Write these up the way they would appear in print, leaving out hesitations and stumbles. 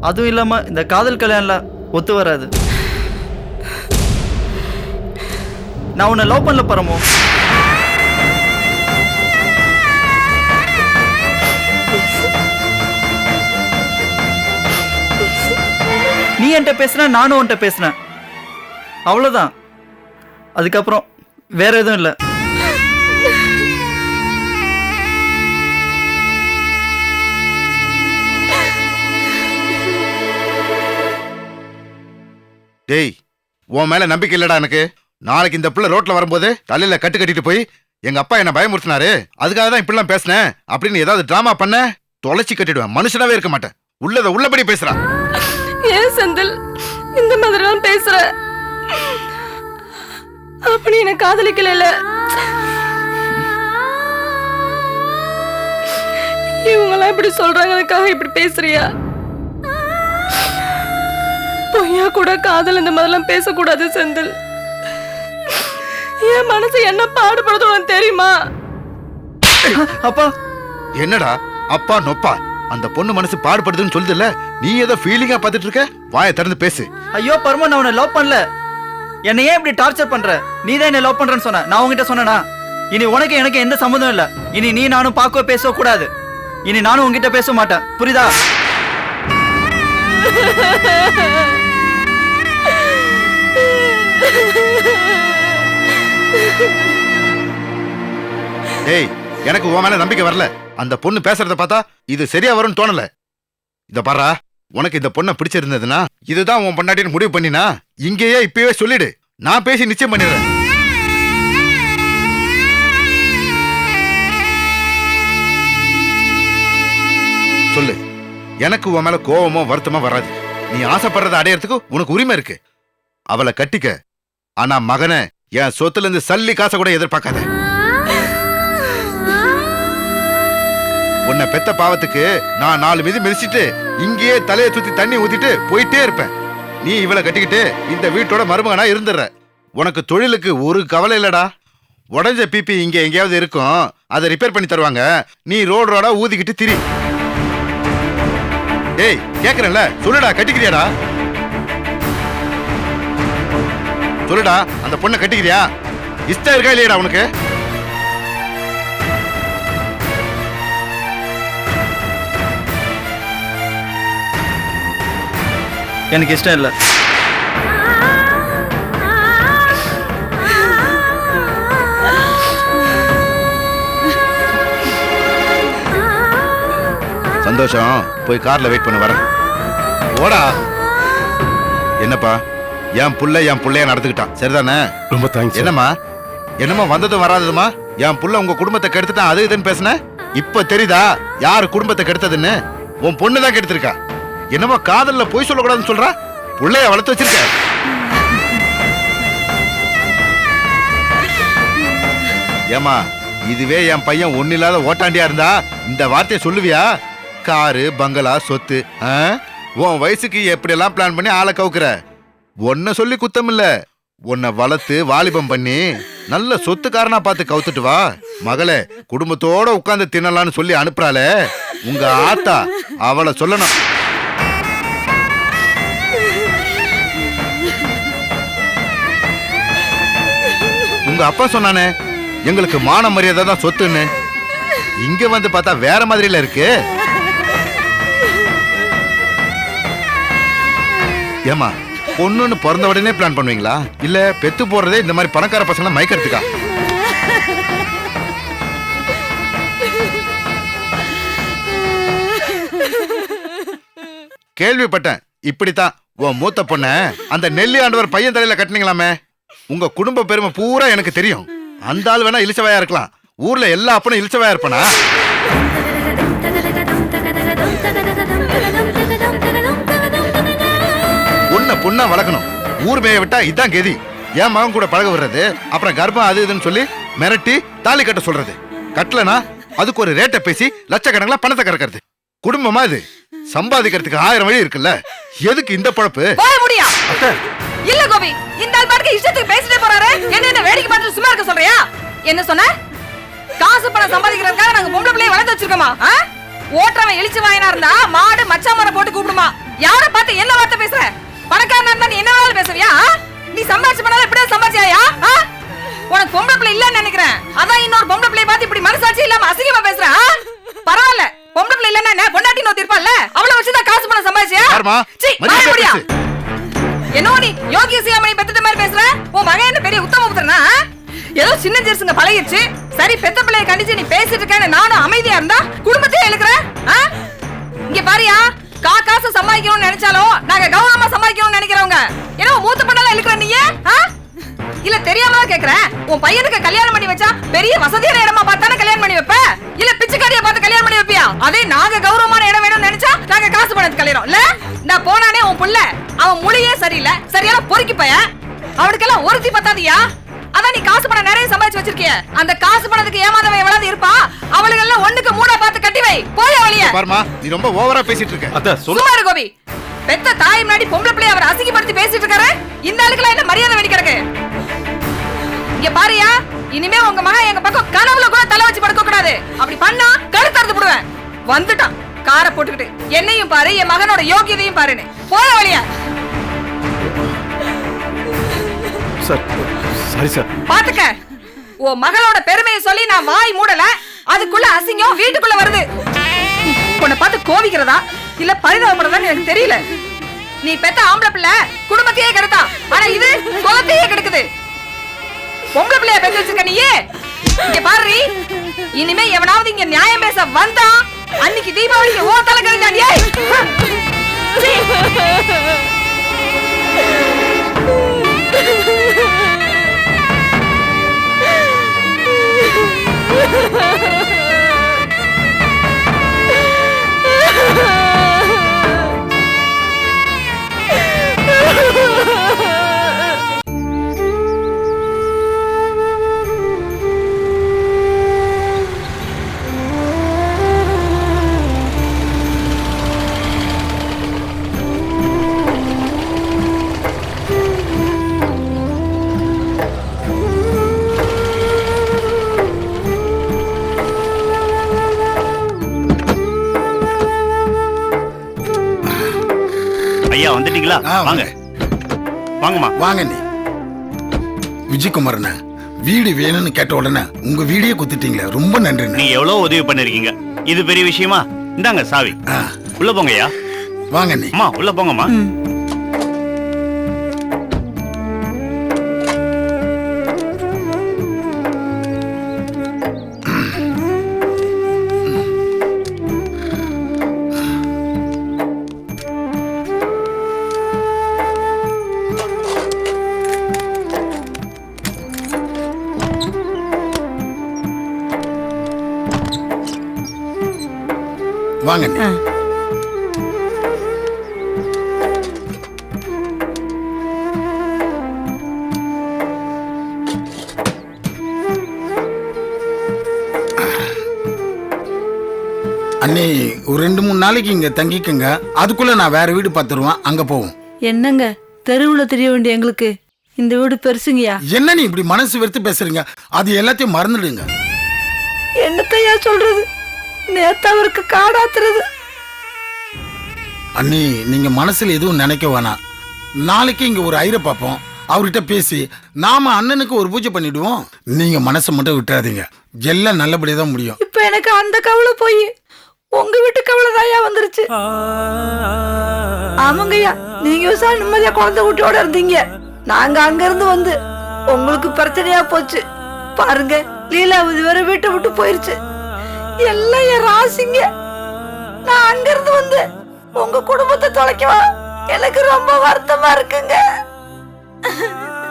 அதுவும் இல்லாம இந்த காதல் கல்யாணம்லாம் ஒத்து வராது. நான் உன்னை லவ் பண்ணல பரமோ. நீ என்கிட்ட பேசுன, நானும் உன்கிட்ட பேசினேன், அவ்வளவுதான். அதுக்கப்புறம் வேற எதுவும் இல்லை. டேய், உன் மேல நம்பிக்கை இல்லடா எனக்கு. நாளைக்கு இந்த பிள்ளை ரோட்ல வரும்போது தலையில கட்டு கட்டிட்டு போய் எங்க அப்பா என்ன பயமுறுத்தினாரு, அதுக்காக தான் இப்படிலாம் பேசினேன் அப்படின்னு ஏதாவது டிராமா பண்ண தொலைச்சி கட்டிடுவேன். மனுஷனாவே இருக்க மாட்டேன். உள்ளத உள்ளபடி பேசுறான். ஏன் செந்தில் இந்த மாதிரிலாம் பேசுற? அப்படி என்ன காதலிக்கல. இவங்கெல்லாம் இப்படி சொல்றாங்கதுக்காக இப்படி பேசுறியா? பொய்யா கூட காதல் இந்த மாதிரிலாம் பேசக்கூடாது செந்தில். என் மனசு என்ன பாடுபடுது உனக்கு தெரியுமா? அப்பா என்னடா அப்பா நொப்பா? அந்த பொண்ணு மனசு பாடுபடுதுன்னு சொல்லுதுல்ல, நீ ஏதோ ஃபீலிங்கா பார்த்துட்டு இருக்க? வாயை திறந்து பேசு. ஐயோ பரமோ, நான் உன்னை லவ் பண்ணல. என்னை ஏன் இப்படி டார்ச்சர் பண்ற? நீ தான் என்ன லவ் பண்றேன்னு சொன்ன. நான் உங்ககிட்ட சொன்னேனா? இனி உனக்கு எனக்கு எந்த சம்மந்தம் இல்ல. இனி நீ நானும் பார்க்கவே பேச கூடாது. இனி நானும் உங்ககிட்ட பேச மாட்டேன், புரியுதா? டேய், எனக்கு உன் மேல நம்பிக்கை வரல. அந்த பொண்ணு பேசுறத பார்த்தா இது சரியா வரும்னு தோணல. இத பாரா, உனக்கு இந்த பொண்ணை பிடிச்சிருந்ததுன்னா இதுதான் உன் பொண்டாட்டின்னு முடிவு பண்ணினா இங்கேயே இப்பவே சொல்லிடு. நான் பேசி நிச்சயம் பண்ணிடுறேன். சொல்லு. எனக்கு உன் மேல கோவமோ வருத்தமோ வராது. நீ ஆசைப்படுறத அடையறதுக்கு உனக்கு உரிமை இருக்கு. அவளை கட்டிக்க. ஆனா மகனை என் சொத்துல இருந்து சல்லி காசை கூட எதிர்பார்க்காத. உன்னை பெத்த பாவத்துக்கு நான் 4 மிதி மிதிச்சிட்டு இங்கேயே தலையை சுத்தி தண்ணி ஊத்திட்டு போயிட்டே இருப்பேன். நீ இவளை கட்டிக்கிட்டு இந்த வீட்டோட மருமகனா இருந்துடுற. உனக்கு தொழிலுக்கு ஒரு கவலை இல்லடா. உடஞ்ச பிபி இங்க எங்கேயாவது இருக்கும், அதை ரிப்பேர் பண்ணி தருவாங்க. நீ ரோடா ஊதிக்கிட்டு திரி. டேய், கேக்குறேன்ல, சொல்லுடா, கட்டிக்கிறியாடா? சொல்லுடா, அந்த பொண்ணை கட்டிக்கிறியா? இஷ்டம் இருக்கா இல்லையடா உனக்கு? எனக்கு இஷ்டம் இல்லை. சந்தோஷம், போய் கார்ல வெயிட் பண்ண வரேன். ஓடா. என்னப்பா, என் புள்ளைய நடந்துக்கிட்டான், சரிதானே? ரொம்ப தேங்க்ஸ். என்னம்மா வந்ததும் வராததுமா? என் புள்ள உங்க குடும்பத்தை கெடுத்துட்டான், அது இதுன்னு பேசுன. இப்ப தெரியுதா யாரு குடும்பத்தை கெடுத்ததுன்னு? உன் பொண்ணுதான் கெடுத்திருக்கா. என்னமோ காதல்ல போய் சொல்லக்கூடாதுன்னு சொல்றா. புள்ளைய வளர்த்து வச்சிருக்க. ஏமா, இதுவே என் பையன் ஒண்ணு இல்லாத ஓட்டாண்டியா இருந்தா இந்த வார்த்தையை சொல்லுவியா? காரு பங்களா சொத்து, உன் வயசுக்கு எப்படி எல்லாம் பிளான் பண்ணி ஆளை கவுக்குற. உன்னை சொல்லி குத்தம் இல்ல, உன்னை வளர்த்து வாலிபம் பண்ணி நல்ல சொத்துக்காரனா பார்த்து கவுத்துட்டு வா. மகளே, குடும்பத்தோட உட்கார்ந்து தின்னலான்னு சொல்லி அனுப்புறாளே உங்க ஆத்தா, அவளை சொல்லணும். உங்க அப்பா சொன்னானே எங்களுக்கு மான மரியாதை தான் சொத்துன்னு. இங்க வந்து பார்த்தா வேற மாதிரில இருக்கு. ஏமா, பொண்ணுன்னு பிறந்த உடனே பிளான் பண்ணுவீங்களா, இல்ல பெத்து போடுறதே இந்த மாதிரி பணக்கார பசங்க மயக்கிறதுக்கா? கேள்விப்பட்டேன் இப்படித்தான் உன் மூத்த பொண்ண அந்த நெல்லி ஆண்டவர் பையன் தலையில கட்டினீங்களாமே. உங்க குடும்ப பெருமை பூரா எனக்கு தெரியும். அந்த ஆள் வேணா இழிச்சவாயா இருக்கலாம், ஊர்ல எல்லா அப்பனும் இழிச்சவாயா இருப்பானா? பொண்ண பொண்ணா வளர்க்கணும். ஊர் மேய விட்டா இதான் கெதி. என் மகன் கூட பழக விடுறது, அப்புறம் கர்ப்பம் அது இதுன்னு சொல்லி மிரட்டி தாலி கட்ட சொல்றது. கட்டலனா அதுக்கு ஒரு ரேட்டை பேசி லட்சக்கணக்கில் பணத்தை கறக்கிறது. குடும்பமா இது? சம்பாதிக்கிறதுக்கு 1000 வழி இருக்குல்ல, எதுக்கு இந்த பழப்பு? இல்ல கோபி, இந்த ஆள் பாட்டுக்கு இஷ்டத்துக்கு பேசிட்டே போறாரு. என்ன வேடிக்கை பார்த்து சும்மா இருக்க சொல்றியா? என்ன சொன்ன? காசு பணம் சம்பாதிக்கிறதுக்காக நாங்க பொம்பளை பிள்ளைய வளர்த்து வச்சிருக்கோமா? ஓட்டுறவன் இழிச்சு வாயினா இருந்தா மாடு மச்சா மரம் போட்டு கூப்பிடுமா? யார பார்த்து என்ன வார்த்தை பேசுற? பணக்காரனா இருந்தா நீ என்ன வேணாலும் பேசுவியா? நீ சம்பாதிச்சு பண்ணாலும் இப்படியே சம்பாதிச்சியா? உனக்கு பொம்பளை பிள்ளை இல்லன்னு நினைக்கிறேன். அதான் இன்னொரு பொம்பளை பிள்ளைய பார்த்து இப்படி மனசாட்சி இல்லாம அசிங்கமா பேசுற. பரவாயில்ல, பொம்பளை பிள்ளை இல்லன்னா என்ன, பொண்டாட்டி நோத்தி இருப்பாள்ல, அவளை வச்சுதான் காசு பணம் சம்பாதிச்சியா? என்ன நீ யோகிய சியாமணி பெத்த மாதிரி பேசுற? உன் மகன் என்ன பெரிய உத்தம புத்திரனா? ஏதோ சின்ன ஜெர்சுங்க பழகிடுச்சு. சரி, பெத்த பிள்ளைய கண்டிச்சு நீ பேசிட்டு இருக்கேன்னு நானும் அமைதியா இருந்தா குடும்பத்தையே இழுக்கிறேன். இங்க பாரியா, காசு சம்பாதிக்கணும்னு நினைச்சாலும் நாங்க கௌரவமா சம்பாதிக்கணும்னு நினைக்கிறவங்க. ஏன்னா மூத்த பண்ணலாம் இழுக்கிற நீ இல்ல தெரியாம கேக்குறேன். உன் பையனுக்கு கல்யாணம் பண்ணி வச்சா பெரிய வசதியான இடமா பார்த்தானே கல்யாணம் பண்ணி வைப்ப, இல்ல பிச்சைக்காரியா பார்த்து கல்யாணம் பண்ணி வைப்பியா? அதே நாங்க கௌரவமான இடம் வேணும்னு நினைச்சா நாங்க காசு பணத்துக்கு கல்யாணம் இல்ல. நான் போனானே உன் புள்ள, அவன் மொழியே சரியில்லை, சரியான பொறுக்கி பைய, அவனுக்கெல்லாம் ஒருத்தி பத்தாதியா? அதான் நீ காசு பணம் நிறைய சம்பாதிச்சு வச்சிருக்கிய. அந்த காசு பணத்துக்கு ஏமாதவன் எவ்வளவு இருப்பா? அவளுங்க எல்லாம் ஒண்ணுக்கு மூடா பார்த்து கட்டி வை. போய் வழிய பாருமா, நீ ரொம்ப ஓவரா பேசிட்டு இருக்க. அத சும்மா இரு கோபி. பெத்த தாய் முன்னாடி பொம்பளை பிள்ளை அவர் அசிங்கப்படுத்தி பேசிட்டு இருக்காரு. இந்த ஆளுக்குலாம் என்ன மரியாதை வேண்டி கிடக்கு? இங்க பாரியா, இனிமே உங்க மகன் எங்க பக்கம் கனவுல கூட தலை வச்சு படுக்க கூடாது. அப்படி பண்ணா கழுத்து அறுத்து போடுவேன். வந்துட்டான் காரை போட்டுக்கிட்டு. என்னையும் பாரு, என் மகனோட யோகியதையும் பாருன்னு. போய் வழிய சார். சரி சார். பாத்துக்க, உன் மகளோட பெருமையை சொல்லி நான் வாய் மூடல, அதுக்குள்ள அசிங்கம் வீட்டுக்குள்ள வருது. உன்னை பார்த்து கோவிக்கிறதா இல்ல பரிதாபப்படுறதான்னு எனக்கு தெரியல. நீ பெத்த ஆம்பளை பிள்ளை குடும்பத்தையே கெடுத்தா, ஆனா இது குலத்தையே கெடுக்குது. பொம்பளை பிள்ளைய பெத்து வச்சிருக்க நீயே. இங்க பாரு, இனிமே எவனாவது இங்க நியாயம் பேச வந்தா அன்னைக்கு தீபாவளிக்கு ஓ தலை கழிந்தாண்டியே. ஐயா வந்துட்டீங்களா? வாங்க வாங்கம்மா. வாங்க. நீ விஜயகுமாரண்ண வீடு வேணும்னு கேட்ட உடனே உங்க வீடியோ குத்துட்டீங்களே, ரொம்ப நன்றி. நீ எவ்வளவு உதவி பண்ணிருக்கீங்க, இது பெரிய விஷயமா? இந்தாங்க சாவி, உள்ள போங்கய்யா. வாங்க. நீ அம்மா உள்ள போங்கம்மா. வாங்க. அண்ணி ஒரு 2-3 நாளைக்கு இங்க தங்கிக்கங்க, அதுக்குள்ள நான் வேற வீடு பார்த்துருவேன், அங்க போவோம். என்னங்க தெருவுல தெரிய வேண்டிய எங்களுக்கு இந்த வீடு பெருசுங்கயா? என்ன நீ இப்படி மனசு வெறுத்து பேசுறீங்க? அது எல்லாத்தையும் மறந்துடுங்க. என்னத்தையா சொல்றது? நேத்து அவருக்கு காடாத்துறது. அண்ணி நீங்க மனசுல எதுவும் நினைக்க வேணாம். நாளைக்கு இங்க ஒரு ஐயரை பார்ப்போம், அவர்கிட்ட பேசி நாம அண்ணனுக்கு ஒரு பூஜை பண்ணிடுவோம். நீங்க மனசை மட்டும் விட்டுறாதீங்க, எல்லாம் நல்லபடியா தான் முடியும். இப்ப எனக்கு அந்த கவலை போய் உங்க வீட்டு கவலை தாயா வந்துருச்சு. ஆமாங்கய்யா, நீங்க விவசாயம் நிம்மதியா குழந்தை குட்டியோட இருந்தீங்க. நாங்க அங்க இருந்து வந்து உங்களுக்கு பிரச்சனையா போச்சு. பாருங்க, லீலாவதி வேற வீட்டை விட்டு போயிருச்சு. எல்லாம் என் ராசிங்க. நான் அங்க இருந்து வந்து உங்க குடும்பத்தை தொலைக்கவா எனக்கு ரொம்ப வருத்தமா இருக்குங்க.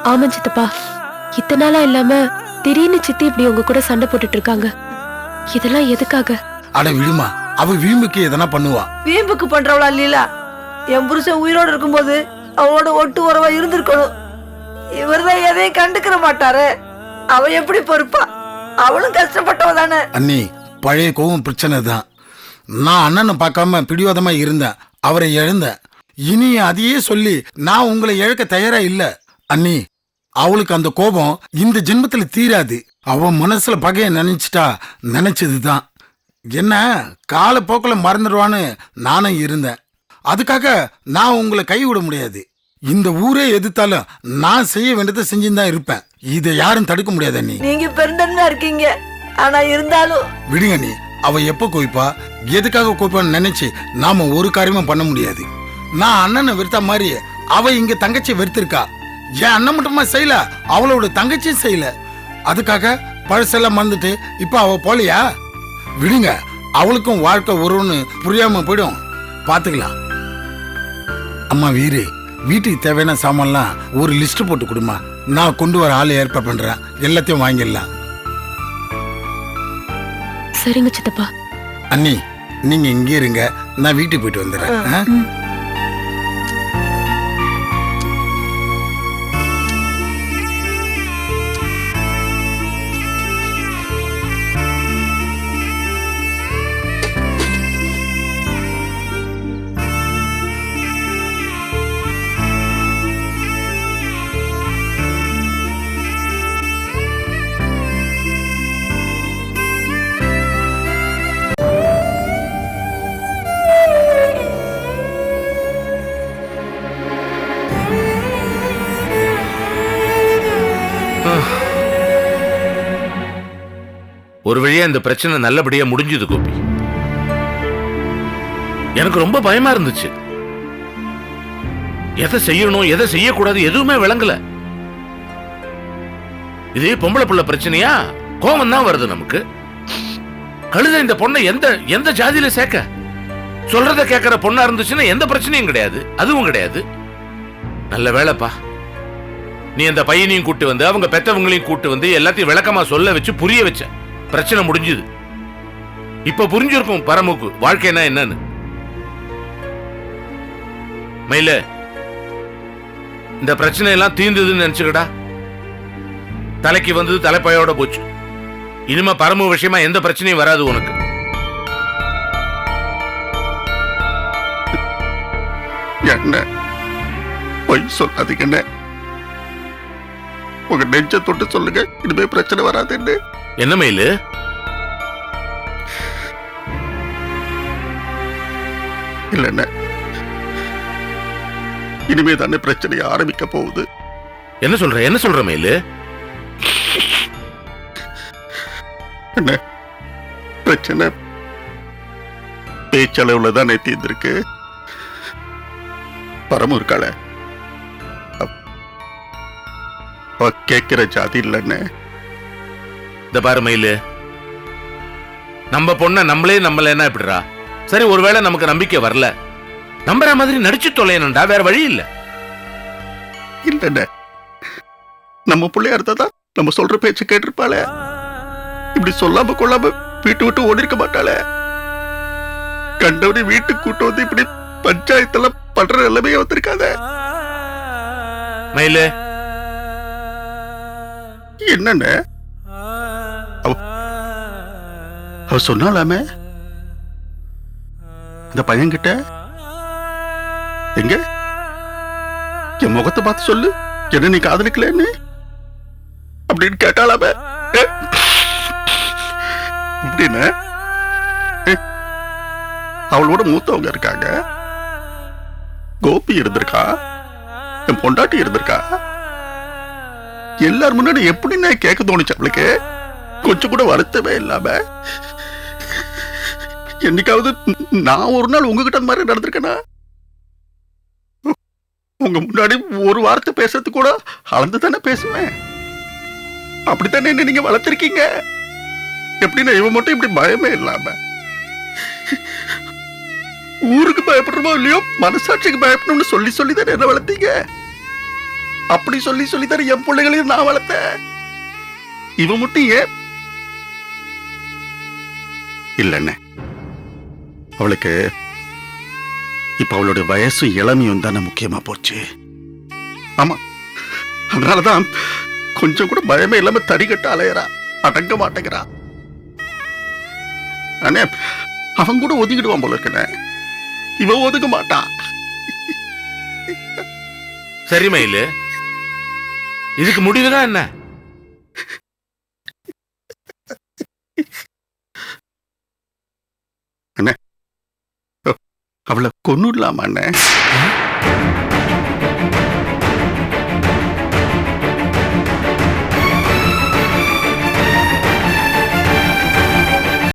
ஆமா சித்தப்பா, இத்தனை நாளா இல்லாம திடீர்னு சித்தி இப்படி உங்க கூட சண்டை போட்டுட்டு இருக்காங்க. இதெல்லாம் எதுக்காக? அட விடுமா, அவ வீம்புக்கு எதனா பண்ணுவா. வீம்புக்கு பண்றவளா லீலா? என் புருஷன் உயிரோடு இருக்கும்போது அவளோட ஒட்டு உறவா இருந்திருக்கணும். இவர்தான் எதையும் கண்டுக்கிற மாட்டாரு. அவ எப்படி பொறுப்பா? அவளும் கஷ்டப்பட்டவ தானே. அண்ணி பழைய கோவம் பிரச்சனை தான். நான் அண்ணனை பார்க்காம பிடிவாதமா இருந்தேன், அவரை இழந்தேன். இனி அதையே சொல்லி நான் உங்களை இழக்க தயாரா இல்ல. அண்ணி அவளுக்கு அந்த கோபம் இந்த ஜென்மத்துல தீராது. அவ மனசுல பகைய நினைச்சிட்டா நினைச்சதுதான். என்ன காலப்போக்கில் மறந்துடுவான்னு நானும் இருந்தேன். அதுக்காக நான் உங்களை கைவிட முடியாது. இந்த ஊரே எதிர்த்தாலும் நான் செய்ய வேண்டியதை செஞ்சுதான் இருப்பேன். இதை யாரும் தடுக்க முடியாது அண்ணி. நீங்க பெருந்தன்மையா இருக்கீங்க, ஆனா இருந்தாலும் விடுங்க அண்ணி. அவ எப்ப கோய்ப்பா, எதுக்காக கோய்ப்பான்னு நினைச்சு நாம ஒரு காரியமும் பண்ண முடியாது. நான் அண்ணனை வெறுத்த மாதிரி அவ இங்க தங்கச்சி வெறுத்திருக்கா. என் அண்ணன் மட்டுமா செய்யல, அவளோட தங்கச்சியும் செய்யல. அதுக்காக பழசெல்லாம் மறந்துட்டு இப்ப அவ போலையா? விடுங்க, அவளுக்கும் வாழ்க்கை ஒருன்னு புரியாம போயிடும், பாத்துக்கலாம். அம்மா வீரு, வீட்டுக்கு தேவையான சாமான்லாம் ஒரு லிஸ்ட் போட்டு கொடுமா. நான் கொண்டு வர ஆளை ஏற்பாடு பண்றேன், எல்லாத்தையும் வாங்கிடலாம். சரிங்க சித்தப்பா. அண்ணி, நீங்க இங்கே இருங்க, நான் வீட்டுக்கு போயிட்டு வந்துடுறேன். ஒரு வழியா இந்த பிரச்சனை நல்லபடியா முடிஞ்சது கோபி. எனக்கு ரொம்ப பயமா இருந்துச்சு. எதை செய்யணும் எதை செய்யக்கூடாது எதுவுமே விளங்கல. இது பொம்பளை புள்ள பிரச்சனையா? கோபம் தான் வருது நமக்கு. கழுத இந்த பொண்ணை எந்த ஜாதியில சேர்க்க? சொல்றத கேட்கிற பொண்ணா இருந்துச்சுன்னா எந்த பிரச்சனையும் கிடையாது, அதுவும் கிடையாது. நல்ல வேலைப்பா, நீ அந்த பையனையும் கூட்டு வந்து அவங்க பெத்தவங்களையும் கூட்டு வந்து எல்லாத்தையும் விளக்கமா சொல்ல வச்சு புரிய வச்ச. பிரச்சனை முடிஞ்சது. இப்ப புரிஞ்சிருக்கும் பரமுக்கு வாழ்க்கைனா என்னன்னு. மயில, இந்த பிரச்சனை எல்லாம் தீர்ந்ததுன்னு நினைச்சுக்கடா. தலைக்கு வந்தது தலைப்பாயோட போச்சு. இனிமே பரமு விஷயமா எந்த பிரச்சனையும் வராது உனக்கு. என்ன பொய் சொல்லாதீங்கண்ணே. உங்க நெஞ்ச தொட்டு சொல்லுங்க, இனிமே பிரச்சனை வராதுன்னு. என்ன மயிலு? இல்லண்ணே, இனிமே தானே பிரச்சனையை ஆரம்பிக்க போகுது. என்ன சொல்ற மயிலு? என்ன பிரச்சனை பேச்சளவுல தானே தீர்ந்திருக்கு. பரமு இருக்காள, கேட்கிற ஜாதி இல்லைன்னு. இந்த பாரு மயிலு, நம்ம பொண்ண நம்மளே நம்பலன்னா எப்படிரா? சரி, ஒருவேளை நமக்கு நம்பிக்கை வரல, நம்புற மாதிரி நடிச்சு தொலையணும்டா, வேற வழி இல்ல. இல்லண்ணே, நம்ம பிள்ளையா இருந்தாதான் நம்ம சொல்ற பேச்சு கேட்டிருப்பாளே. இப்படி சொல்லாம கொள்ளாம வீட்டு விட்டு ஓடி இருக்க மாட்டாளே. கண்டவனி வீட்டுக்கு கூட்டு வந்து இப்படி பஞ்சாயத்தெல்லாம் பண்ற நிலைமையே வந்திருக்காத. மயிலு, என்னன்னு அவ சொன்னாலாமே இந்த பையன்கிட்ட, எங்க என் முகத்தை பார்த்து சொல்லு, என்ன நீ காதலிக்கலன்னு அப்படின்னு கேட்டாலாமே. அப்படின்னு அவளோட மூத்தவங்க இருக்காங்க, கோபி இருந்திருக்கா, என் பொண்டாட்டி இருந்திருக்கா. எல்லாரும் முன்னாடி எப்படி நான் கேட்க தோணுச்சு அவளுக்கு. கொஞ்சம் கூட வருத்தமே இல்லாம. என்னைக்காவது நான் ஒரு நாள் உங்ககிட்ட அந்த மாதிரி நடந்திருக்கேனா? உங்க முன்னாடி ஒரு வார்த்தை பேசுறது கூட அளந்து தானே பேசுவேன். அப்படித்தானே என்ன நீங்க வளர்த்திருக்கீங்க. எப்படின்னா இவன் மட்டும் இப்படி பயமே இல்லாம, ஊருக்கு பயப்படுறமோ இல்லையோ மனசாட்சிக்கு பயப்படணும்னு சொல்லி சொல்லி தானே என்ன வளர்த்தீங்க. அப்படி சொல்லி சொல்லி தானே என் பிள்ளைகளையும் நான் வளர்த்தேன். இவன் மட்டும் ஏன் இல்லைன்னு? அவளுக்கு இப்ப அவளுடைய வயசும் இளமையும் தானே முக்கியமா போச்சு. ஆமா, அதனாலதான் கொஞ்சம் கூட பயமே இல்லாம தடிக்கட்டு அலையறா, அடங்க மாட்டேங்கிறா. அண்ணே, அவன் கூட ஒதுங்கிடுவான் போல இருக்கனே, இவன் ஒதுங்க மாட்டான். சரி மயிலு, இதுக்கு முடிவுதான் என்ன? அவளை கொன்னுடலாமா அண்ணே?